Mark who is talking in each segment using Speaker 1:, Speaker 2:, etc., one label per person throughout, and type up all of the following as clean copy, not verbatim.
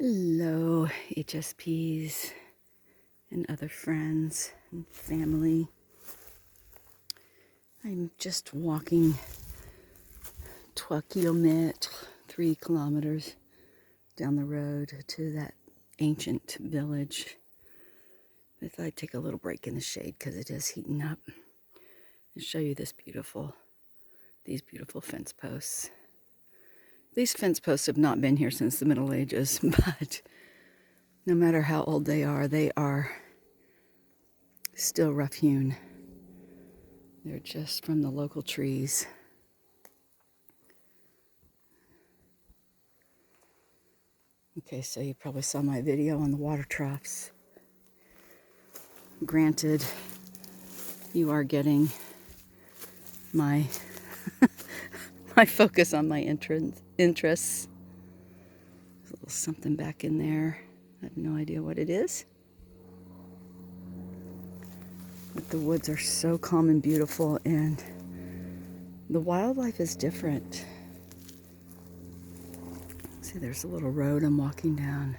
Speaker 1: Hello, HSPs and other friends and family. I'm just walking 12 kilometers, 3 kilometers down the road to that ancient village. I thought I'd take a little break in the shade because it is heating up and show you these beautiful fence posts. These fence posts have not been here since the Middle Ages, but no matter how old they are still rough-hewn. They're just from the local trees. Okay, so you probably saw my video on the water troughs. Granted, you are getting my my focus on my interests. There's a little something back in there. I have no idea what it is. But the woods are so calm and beautiful, and the wildlife is different. See, there's a little road I'm walking down.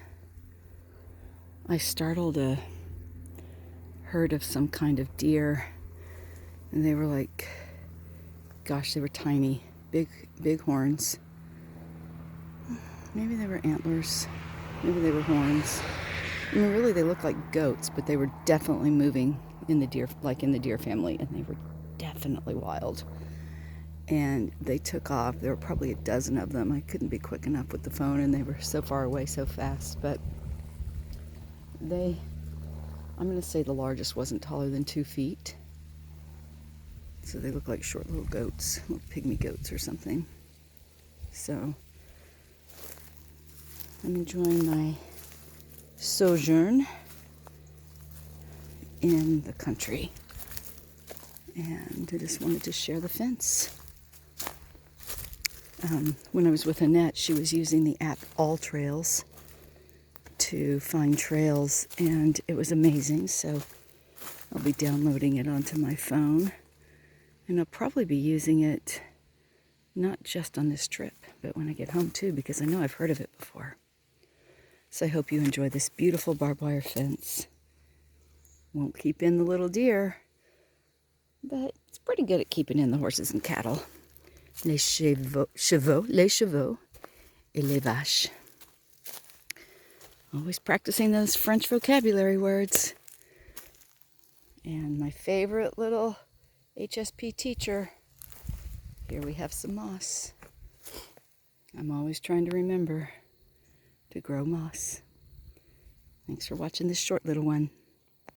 Speaker 1: I startled a herd of some kind of deer, and they were like, gosh, they were tiny, big horns. Maybe they were antlers, maybe they were horns. I mean, really, they looked like goats, but they were definitely moving in the deer, like in the deer family, and they were definitely wild. And they took off. There were probably a dozen of them. I couldn't be quick enough with the phone, and they were so far away so fast. But I'm going to say the largest wasn't taller than 2 feet. So they look like short little goats, little pygmy goats or something. So I'm enjoying my sojourn in the country. And I just wanted to share the fence. When I was with Annette, she was using the app All Trails to find trails, and it was amazing. So I'll be downloading it onto my phone, and I'll probably be using it not just on this trip, but when I get home too, because I know I've heard of it before. So I hope you enjoy this beautiful barbed wire fence. Won't keep in the little deer, but it's pretty good at keeping in the horses and cattle. Les chevaux et les vaches. Always practicing those French vocabulary words. And my favorite little HSP teacher. Here we have some moss. I'm always trying to remember to grow moss. Thanks for watching this short little one.